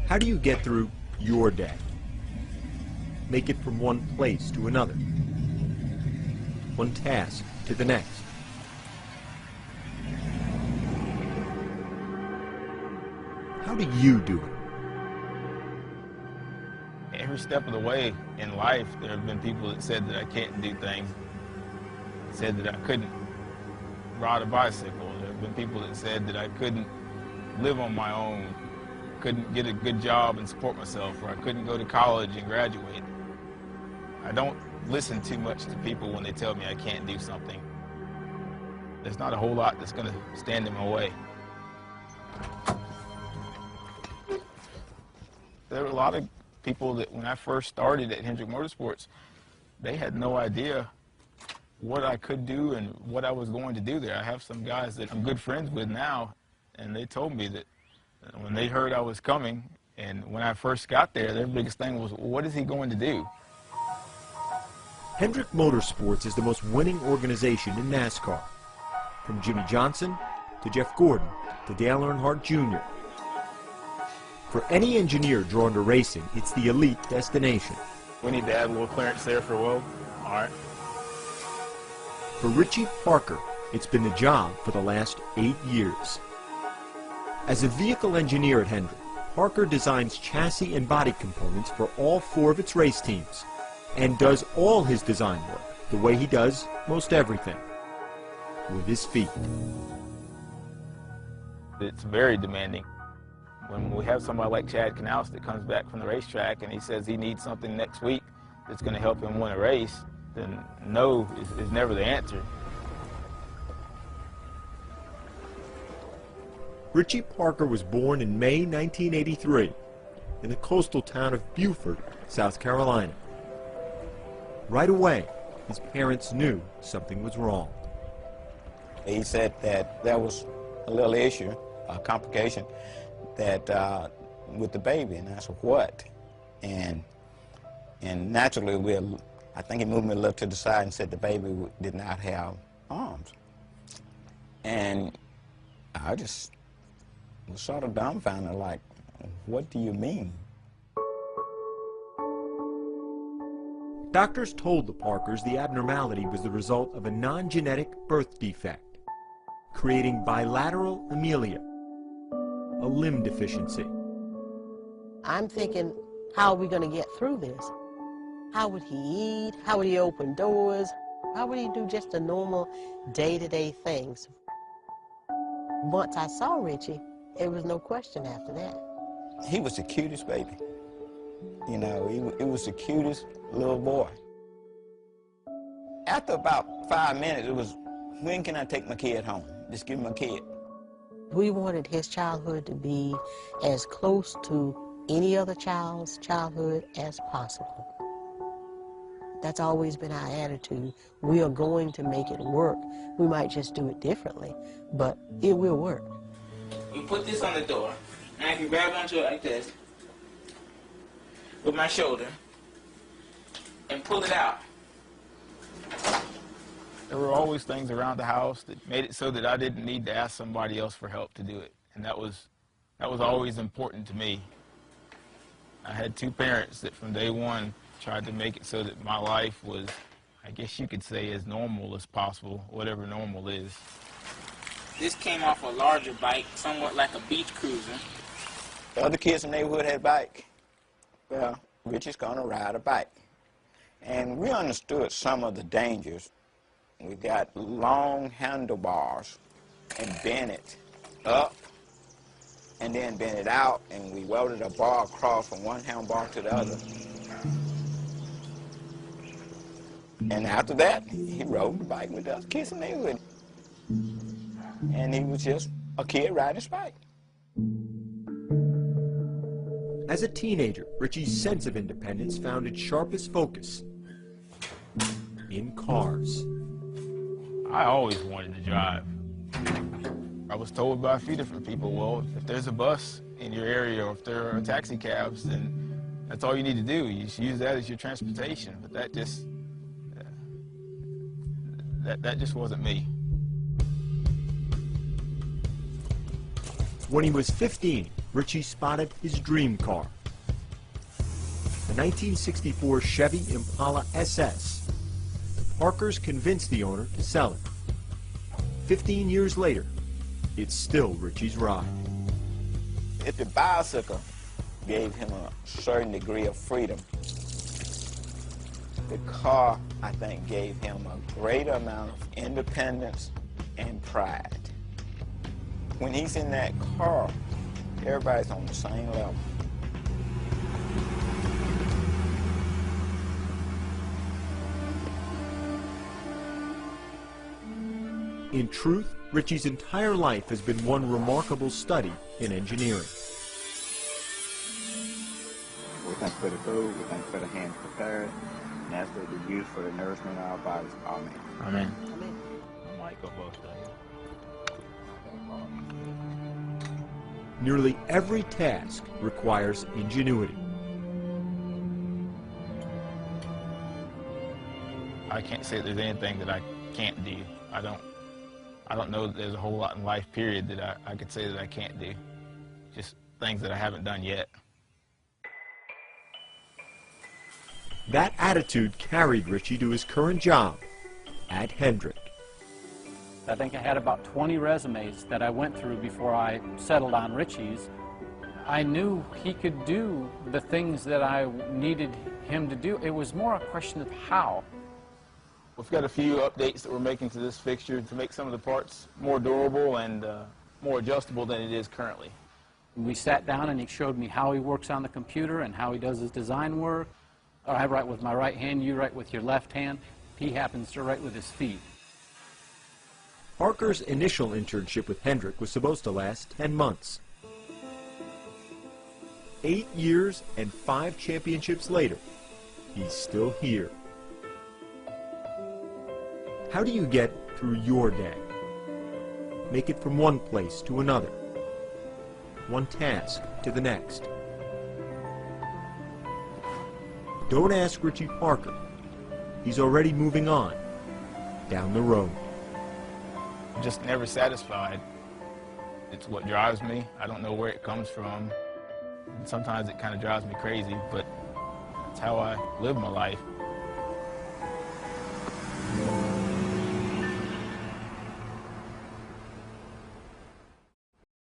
How do you get through your day? Make it from one place to another, one task to the next. How do you do it? Every step of the way in life, there have been people that said that I can't do things, said that I couldn't ride a bicycle. There have been people that said that I couldn't live on my own, couldn't get a good job and support myself, or I couldn't go to college and graduate. I don't listen too much to people when they tell me I can't do something. There's not a whole lot that's going to stand in my way. There were a lot of people that when I first started at Hendrick Motorsports, they had no idea what I could do and what I was going to do there. I have some guys that I'm good friends with now, and they told me that when they heard I was coming, and when I first got there, their biggest thing was, what is he going to do? Hendrick Motorsports is the most winning organization in NASCAR. From Jimmy Johnson to Jeff Gordon to Dale Earnhardt Jr. For any engineer drawn to racing, it's the elite destination. We need to add a little clearance there for Will. All right. For Richie Parker, it's been the job for the last 8 years. As a vehicle engineer at Hendrick, Parker designs chassis and body components for all 4 of its race teams and does all his design work the way he does most everything, with his feet. It's very demanding. When we have somebody like Chad Knaus that comes back from the racetrack and he says he needs something next week that's going to help him win a race, then no is never the answer. Richie Parker was born in May 1983 in the coastal town of Beaufort, South Carolina. Right away, his parents knew something was wrong. He said that there was a little issue, a complication, that with the baby, and I said, what? And naturally, I think he moved me a little to the side and said the baby did not have arms. And I just was sort of dumbfounded, like, what do you mean? Doctors told the Parkers the abnormality was the result of a non-genetic birth defect, creating bilateral amelia, a limb deficiency. I'm thinking, how are we going to get through this? How would he eat? How would he open doors? How would he do just the normal day-to-day things? Once I saw Richie, there was no question after that. He was the cutest baby. You know, he was the cutest little boy. After about 5 minutes, it was, when can I take my kid home? Just give him a kid. We wanted his childhood to be as close to any other child's childhood as possible. That's always been our attitude. We are going to make it work. We might just do it differently, but it will work. You put this on the door, and I can grab onto it like this with my shoulder and pull it out. There were always things around the house that made it so that I didn't need to ask somebody else for help to do it, and that was always important to me. I had 2 parents that from day one tried to make it so that my life was, I guess you could say, as normal as possible, whatever normal is. This came off a larger bike, somewhat like a beach cruiser. The other kids in the neighborhood had a bike. Well, Richie's gonna ride a bike. And we understood some of the dangers. We got long handlebars and bent it up and then bent it out, and we welded a bar across from one handlebar to the other. And after that, he rode the bike with the other kids in the neighborhood. And he was just a kid riding his bike. As a teenager, Richie's sense of independence found its sharpest focus in cars. I always wanted to drive. I was told by a few different people, well, if there's a bus in your area or if there are taxi cabs, then that's all you need to do. You just use that as your transportation. But that just wasn't me. When he was 15, Richie spotted his dream car, a 1964 Chevy Impala SS. Parker's convinced the owner to sell it. 15 years later, it's still Richie's ride. If the bicycle gave him a certain degree of freedom, the car, I think, gave him a greater amount of independence and pride. When he's in that car, everybody's on the same level. In truth, Richie's entire life has been one remarkable study in engineering. We thank you for the food, we thank you for the hands prepared, and as they be used for the nourishment of our bodies. Amen. Amen. Amen. I might go both days. Nearly every task requires ingenuity. I can't say there's anything that I can't do. I don't know that there's a whole lot in life, period, that I could say that I can't do. Just things that I haven't done yet. That attitude carried Richie to his current job at Hendrick. I think I had about 20 resumes that I went through before I settled on Richie's. I knew he could do the things that I needed him to do. It was more a question of how. We've got a few updates that we're making to this fixture to make some of the parts more durable and more adjustable than it is currently. We sat down and he showed me how he works on the computer and how he does his design work. I write with my right hand, you write with your left hand. He happens to write with his feet. Parker's initial internship with Hendrick was supposed to last 10 months. 8 years and 5 championships later, he's still here. How do you get through your day? Make it from one place to another, one task to the next. Don't ask Richie Parker. He's already moving on down the road. I'm just never satisfied. It's what drives me. I don't know where it comes from. And sometimes it kind of drives me crazy, but that's how I live my life.